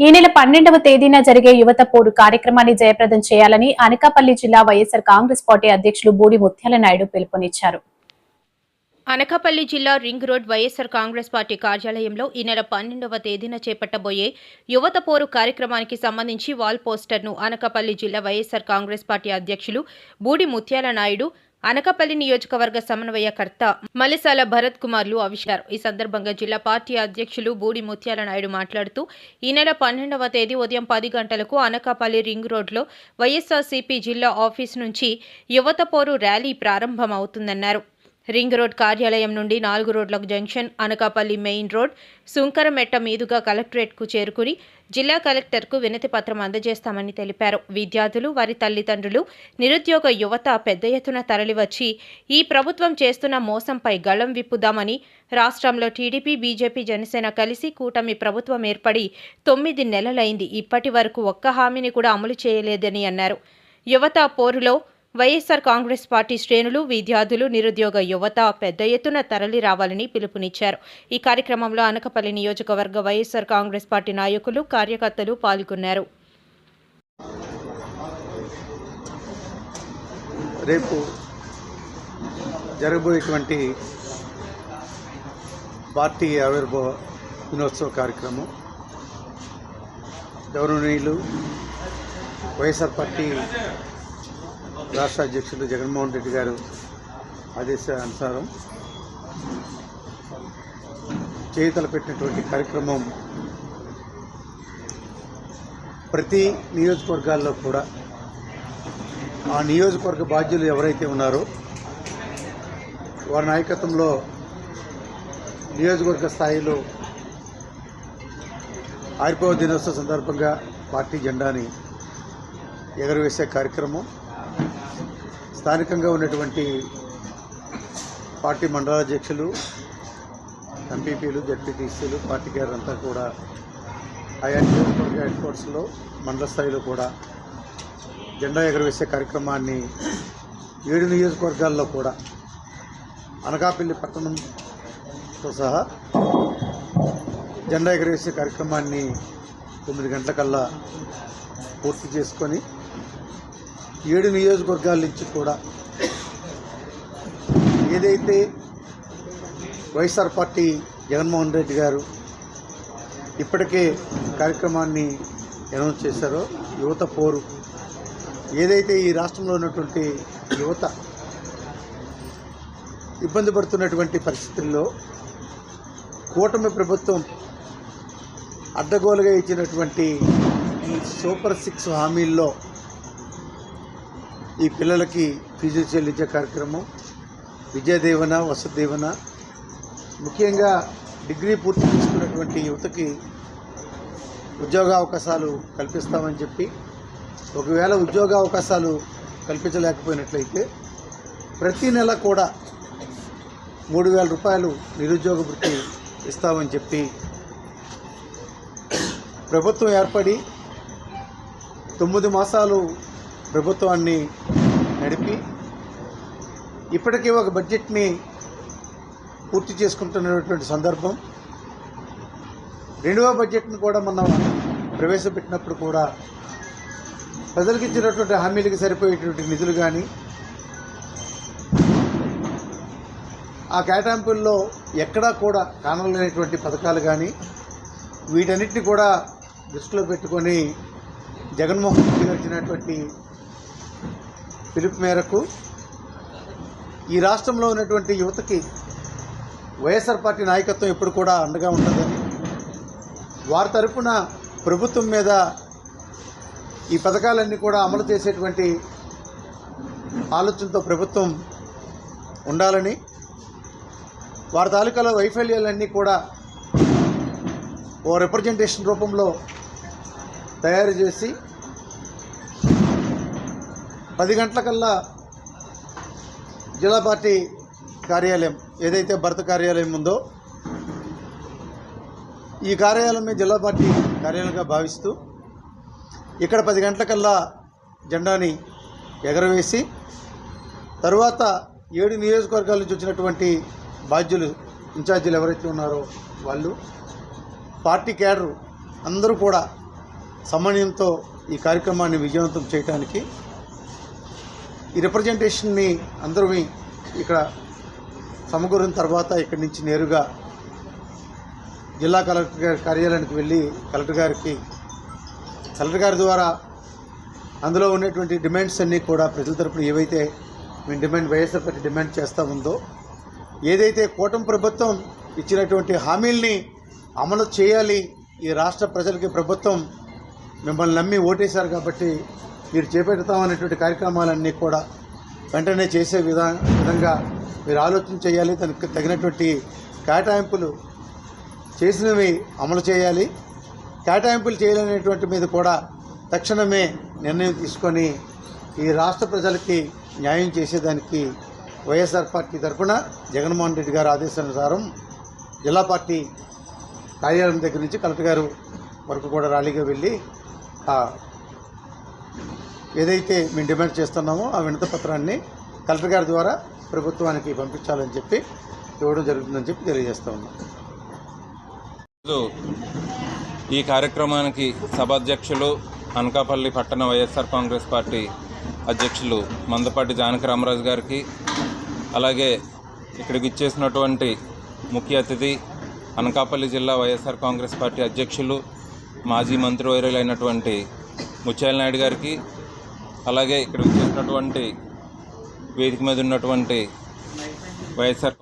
ఈ నెల 12వ తేదీన జరిగే యువత పోరు కార్యక్రమాన్ని జయప్రదం చేయాలని అనకాపల్లి జిల్లా వైఎస్సార్ కాంగ్రెస్ పార్టీ అధ్యక్షులు బూడి ముత్యాల నాయుడు పిలుపునిచ్చారు. అనకాపల్లి జిల్లా ring road YSR Congress party కార్యాలయంలో ఈ నెల 12వ తేదీన చేపట్టబోయే యువత పోరు కార్యక్రమానికి సంబంధించి వాల్ పోస్టర్ను అనకాపల్లి జిల్లా వైఎస్సార్ కాంగ్రెస్ పార్టీ అధ్యక్షులు బూడి ముత్యాల నాయుడు, అనకాపల్లి నియోజకవర్గ సమన్వయకర్త మలిసాల భరత్ కుమార్లు ఆవిష్కరించారు. ఈ సందర్భంగా జిల్లా పార్టీ అధ్యక్షులు బూడి ముత్యాల నాయుడు మాట్లాడుతూ ఈ నెల 12వ తేదీ ఉదయం 10 గంటలకు అనకాపల్లి రింగ్ రోడ్లో వైఎస్సార్సీపీ జిల్లా ఆఫీస్ నుంచి యువత పోరు ర్యాలీ ప్రారంభమవుతుందన్నారు. రింగ్ రోడ్ కార్యాలయం నుండి 4 రోడ్ల junction, Anakapalli main road, Sunkarametta మీదుగా కలెక్టరేట్కు చేరుకుని జిల్లా కలెక్టర్కు వినతి పత్రం అందజేస్తామని తెలిపారు. విద్యార్థులు, వారి తల్లిదండ్రులు, నిరుద్యోగ యువత పెద్ద ఎత్తున తరలివచ్చి ఈ ప్రభుత్వం చేస్తున్న మోసంపై గళం విప్పుదామని, రాష్ట్రంలో టీడీపీ, బీజేపీ, జనసేన కలిసి కూటమి ప్రభుత్వం ఏర్పడి 9 నెలలైంది. ఇప్పటి వరకు ఒక్క హామీని కూడా అమలు చేయలేదని అన్నారు. యువత పోరులో వైఎస్సార్ కాంగ్రెస్ పార్టీ శ్రేణులు, విద్యార్థులు, నిరుద్యోగ యువత పెద్ద ఎత్తున తరలి రావాలని పిలుపునిచ్చారు. ఈ కార్యక్రమంలో అనకాపల్లి నియోజకవర్గ వైఎస్సార్ కాంగ్రెస్ పార్టీ నాయకులు, కార్యకర్తలు పాల్గొన్నారు. రేపు జరగబోయేటువంటి పార్టీ ఆవిర్భావ దినోత్సవ కార్యక్రమం గౌరవనీయులు వైఎస్ఆర్ పార్టీ రాష్ట్ర అధ్యక్షులు జగన్మోహన్ రెడ్డి గారు ఆదేశానుసారం చేతలపెట్టినటువంటి కార్యక్రమం ప్రతి నియోజకవర్గాల్లో కూడా ఆ నియోజకవర్గ బాధ్యులు ఎవరైతే ఉన్నారో వారి నాయకత్వంలో నియోజకవర్గ స్థాయిలో ఆవిర్భావ దినోత్సవ సందర్భంగా పార్టీ జెండాని ఎగరవేసే కార్యక్రమం స్థానికంగా ఉన్నటువంటి పార్టీ మండలాధ్యక్షులు, ఎంపీపీలు, జడ్పీటీసీలు, పార్టీ కేడరంతా కూడా ఆయా నియోజకవర్గ హెడ్ క్వార్టర్స్లో మండల స్థాయిలో కూడా జెండా ఎగరవేసే కార్యక్రమాన్ని 7 నియోజకవర్గాల్లో కూడా అనకాపల్లి పట్టణంతో సహా జెండా ఎగరవేసే కార్యక్రమాన్ని 9 గంటలకల్లా పూర్తి చేసుకొని 7 నియోజకవర్గాల నుంచి కూడా ఏదైతే వైఎస్ఆర్ పార్టీ జగన్మోహన్ రెడ్డి గారు ఇప్పటికే కార్యక్రమాన్ని అనౌన్స్ చేశారో యువత పోరు, ఏదైతే ఈ రాష్ట్రంలో ఉన్నటువంటి యువత ఇబ్బంది పడుతున్నటువంటి పరిస్థితుల్లో కూటమి ప్రభుత్వం అడ్డగోలుగా ఇచ్చినటువంటి ఈ సూపర్ 6 హామీల్లో ఈ పిల్లలకి ఫీజులు చెల్లించే కార్యక్రమం, విద్యాదీవెన, వసతి దీవెన, ముఖ్యంగా డిగ్రీ పూర్తి చేసుకున్నటువంటి యువతకి ఉద్యోగ అవకాశాలు కల్పిస్తామని చెప్పి, ఒకవేళ ఉద్యోగ అవకాశాలు కల్పించలేకపోయినట్లయితే ప్రతి నెల కూడా 3,000 రూపాయలు నిరుద్యోగ వృత్తి ఇస్తామని చెప్పి ప్రభుత్వం ఏర్పడి 9 మాసాలు ప్రభుత్వాన్ని నడిపి ఇప్పటికే ఒక బడ్జెట్ని పూర్తి చేసుకుంటున్నటువంటి సందర్భం. 2వ బడ్జెట్ను కూడా మనం ప్రవేశపెట్టినప్పుడు కూడా ప్రజలకు ఇచ్చినటువంటి హామీలకు సరిపోయేటువంటి నిధులు కానీ, ఆ కేటాయింపుల్లో ఎక్కడా కూడా కానలేనటువంటి పథకాలు కానీ, వీటన్నిటిని కూడా దృష్టిలో పెట్టుకొని జగన్మోహన్ రెడ్డి గారు ఇచ్చినటువంటి పిలుపు మేరకు ఈ రాష్ట్రంలో ఉన్నటువంటి యువతకి వైఎస్ఆర్ పార్టీ నాయకత్వం ఎప్పుడు కూడా అండగా ఉంటుందని, వారి తరఫున ప్రభుత్వం మీద ఈ పథకాలన్నీ కూడా అమలు చేసేటువంటి ఆలోచనతో ప్రభుత్వం ఉండాలని, వారి తాలూకాలో వైఫల్యాలన్నీ కూడా ఓ రిప్రజెంటేషన్ రూపంలో తయారు చేసి 10 గంటలకల్లా జిల్లా పార్టీ కార్యాలయం ఏదైతే భర్త కార్యాలయం ఉందో ఈ కార్యాలయమే జిల్లా పార్టీ కార్యాలయంగా భావిస్తూ ఇక్కడ 10 గంటలకల్లా జెండాని ఎగరవేసి తరువాత 7 నియోజకవర్గాల నుంచి వచ్చినటువంటి బాధ్యులు, ఇన్ఛార్జీలు ఎవరైతే ఉన్నారో వాళ్ళు, పార్టీ క్యాడరు అందరూ కూడా సమన్వయంతో ఈ కార్యక్రమాన్ని విజయవంతం చేయడానికి ఈ రిప్రజెంటేషన్ని అందరూ ఇక్కడ సమకూరిన తర్వాత ఇక్కడి నుంచి నేరుగా జిల్లా కలెక్టర్ గారి కార్యాలయానికి వెళ్ళి కలెక్టర్ గారి ద్వారా అందులో ఉన్నటువంటి డిమాండ్స్ అన్నీ కూడా ప్రజల తరపున ఏవైతే మేము వైఎస్ఆర్ పార్టీ డిమాండ్ చేస్తూ ఉందో, ఏదైతే కూటమి ప్రభుత్వం ఇచ్చినటువంటి హామీల్ని అమలు చేయాలి, ఈ రాష్ట్ర ప్రజలకి ప్రభుత్వం మిమ్మల్ని నమ్మి ఓటేశారు కాబట్టి మీరు చేపడతామనేటువంటి కార్యక్రమాలన్నీ కూడా వెంటనే చేసే విధంగా మీరు ఆలోచన చేయాలి. దానికి తగినటువంటి కేటాయింపులు చేసినవి అమలు చేయాలి. కేటాయింపులు చేయలేనటువంటి మీద కూడా తక్షణమే నిర్ణయం తీసుకొని ఈ రాష్ట్ర ప్రజలకి న్యాయం చేసేదానికి వైఎస్ఆర్ పార్టీ తరఫున జగన్మోహన్ రెడ్డి గారి ఆదేశానుసారం జిల్లా పార్టీ కార్యాలయం దగ్గర నుంచి కలెక్టర్ గారు వరకు కూడా ర్యాలీగా వెళ్ళి ఏదైతే మేము డిమాండ్ చేస్తున్నామో ఆ వినతి పత్రాన్ని కలెక్టర్ గారి ద్వారా ప్రభుత్వానికి పంపించాలని చెప్పి ఇవ్వడం జరుగుతుందని చెప్పి తెలియజేస్తూ ఉన్నాం. ఈ కార్యక్రమానికి సభాధ్యక్షులు అనకాపల్లి పట్టణ వైఎస్ఆర్ కాంగ్రెస్ పార్టీ అధ్యక్షులు మందపాటి జానకి రామరాజు గారికి, అలాగే ఇక్కడికి ఇచ్చేసినటువంటి ముఖ్య అతిథి అనకాపల్లి జిల్లా వైఎస్ఆర్ కాంగ్రెస్ పార్టీ అధ్యక్షులు మాజీ మంత్రివర్యులైనటువంటి ముత్యాల నాయుడు గారికి, అలాగే ఇక్కడికి ఇచ్చేసినటువంటి వేదిక మీద ఉన్నటువంటి వైఎస్ఆర్